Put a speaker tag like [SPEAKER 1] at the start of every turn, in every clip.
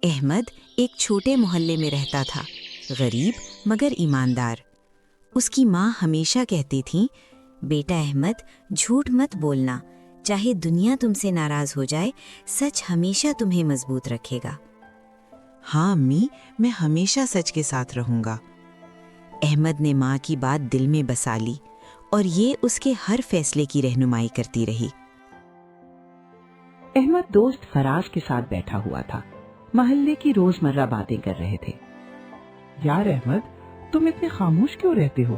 [SPEAKER 1] احمد ایک چھوٹے محلے میں رہتا تھا، غریب مگر ایماندار۔ اس کی ماں ہمیشہ کہتی تھی، بیٹا احمد، جھوٹ مت بولنا، چاہے دنیا تم سے ناراض ہو جائے، سچ ہمیشہ تمہیں مضبوط رکھے گا۔
[SPEAKER 2] ہاں امی، میں ہمیشہ سچ کے ساتھ رہوں گا۔
[SPEAKER 1] احمد نے ماں کی بات دل میں بسا لی اور یہ اس کے ہر فیصلے کی رہنمائی کرتی رہی۔
[SPEAKER 3] احمد دوست فراز کے ساتھ بیٹھا ہوا تھا، محلے کی روزمرہ باتیں کر رہے تھے۔
[SPEAKER 4] یار احمد، تم اتنے خاموش کیوں رہتے ہو؟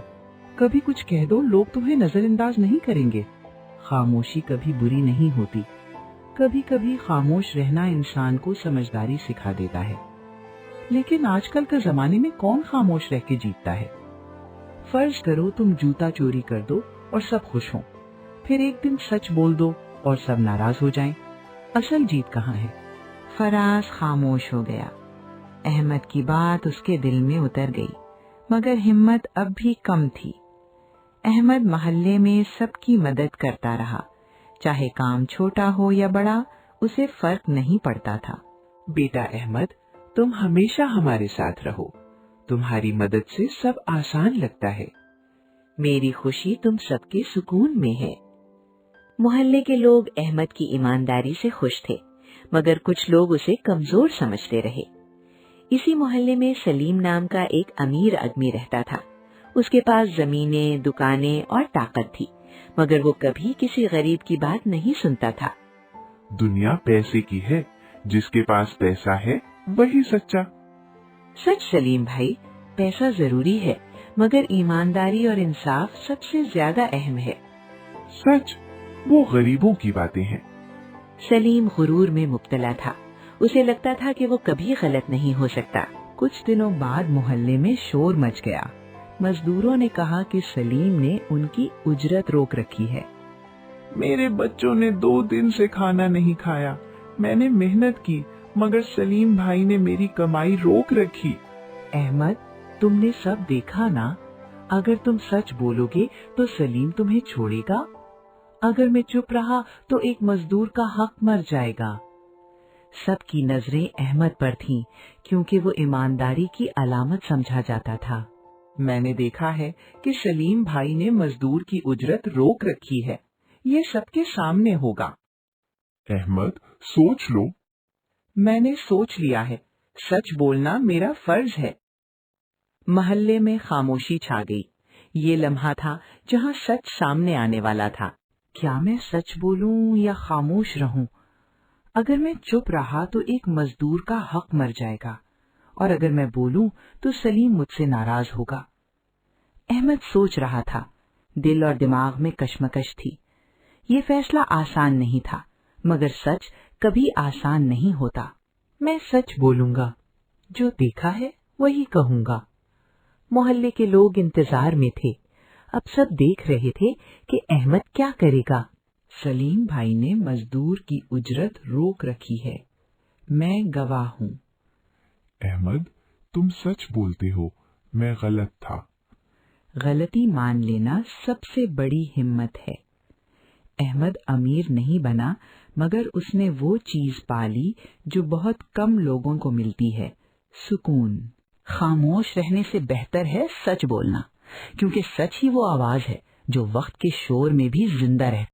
[SPEAKER 4] کبھی کچھ کہہ دو، لوگ تمہیں نظر انداز نہیں کریں گے۔ خاموشی کبھی بری نہیں ہوتی، کبھی کبھی خاموش رہنا انسان کو سمجھداری سکھا دیتا ہے۔ لیکن آج کل کے زمانے میں کون خاموش رہ کے جیتتا ہے؟ فرض کرو تم جوتا چوری کر دو اور سب خوش ہوں، پھر ایک دن سچ بول دو اور سب ناراض ہو جائیں، اصل جیت کہاں ہے؟
[SPEAKER 3] فراز خاموش ہو گیا۔ احمد کی بات اس کے دل میں اتر گئی، مگر ہمت اب بھی کم تھی۔ احمد محلے میں سب کی مدد کرتا رہا، چاہے کام چھوٹا ہو یا بڑا، اسے فرق نہیں پڑتا تھا۔
[SPEAKER 4] بیٹا احمد، تم ہمیشہ ہمارے ساتھ رہو، تمہاری مدد سے سب آسان لگتا ہے۔
[SPEAKER 3] میری خوشی تم سب کے سکون میں ہے۔ محلے کے لوگ احمد کی ایمانداری سے خوش تھے، مگر کچھ لوگ اسے کمزور سمجھتے رہے۔ اسی محلے میں سلیم نام کا ایک امیر آدمی رہتا تھا۔ اس کے پاس زمینیں، دکانیں اور طاقت تھی، مگر وہ کبھی کسی غریب کی بات نہیں سنتا تھا۔
[SPEAKER 5] دنیا پیسے کی ہے، جس کے پاس پیسہ ہے وہی سچا۔
[SPEAKER 3] سچ سلیم بھائی، پیسہ ضروری ہے، مگر ایمانداری اور انصاف سب سے زیادہ اہم ہے۔
[SPEAKER 5] سچ وہ غریبوں کی باتیں ہیں۔
[SPEAKER 3] سلیم غرور میں مبتلا تھا، اسے لگتا تھا کہ وہ کبھی غلط نہیں ہو سکتا۔
[SPEAKER 4] کچھ دنوں بعد محلے میں شور مچ گیا۔ مزدوروں نے کہا کہ سلیم نے ان کی اجرت روک رکھی ہے۔ میرے بچوں نے 2 دن سے کھانا نہیں کھایا، میں نے محنت کی مگر سلیم بھائی نے میری کمائی روک رکھی۔ احمد، تم نے سب دیکھا نا، اگر تم سچ بولو گے تو سلیم تمہیں چھوڑے گا، اگر میں چپ رہا تو ایک مزدور کا حق مر جائے گا۔
[SPEAKER 3] سب کی نظریں احمد پر تھیں، کیونکہ وہ ایمانداری کی علامت سمجھا جاتا تھا۔
[SPEAKER 4] میں نے دیکھا ہے کہ سلیم بھائی نے مزدور کی اجرت روک رکھی ہے، یہ سب کے سامنے ہوگا۔
[SPEAKER 5] احمد سوچ لو۔
[SPEAKER 4] میں نے سوچ لیا ہے، سچ بولنا میرا فرض ہے۔
[SPEAKER 3] محلے میں خاموشی چھا گئی۔ یہ لمحہ تھا جہاں سچ سامنے آنے والا تھا۔
[SPEAKER 4] کیا میں سچ بولوں یا خاموش رہوں؟ اگر میں چپ رہا تو ایک مزدور کا حق مر جائے گا، اور اگر میں بولوں تو سلیم مجھ سے ناراض ہوگا۔
[SPEAKER 3] احمد سوچ رہا تھا، دل اور دماغ میں کشمکش تھی۔ یہ فیصلہ آسان نہیں تھا، مگر سچ کبھی آسان نہیں ہوتا۔
[SPEAKER 4] میں سچ بولوں گا، جو دیکھا ہے وہی کہوں گا۔
[SPEAKER 3] محلے کے لوگ انتظار میں تھے، اب سب دیکھ رہے تھے کہ احمد کیا کرے گا۔
[SPEAKER 4] سلیم بھائی نے مزدور کی اجرت روک رکھی ہے، میں گواہ ہوں۔
[SPEAKER 5] احمد تم سچ بولتے ہو، میں غلط تھا۔
[SPEAKER 3] غلطی مان لینا سب سے بڑی ہمت ہے۔
[SPEAKER 4] احمد امیر نہیں بنا، مگر اس نے وہ چیز پالی جو بہت کم لوگوں کو ملتی ہے، سکون۔
[SPEAKER 3] خاموش رہنے سے بہتر ہے سچ بولنا، کیونکہ سچ ہی وہ آواز ہے جو وقت کے شور میں بھی زندہ رہتی ہے۔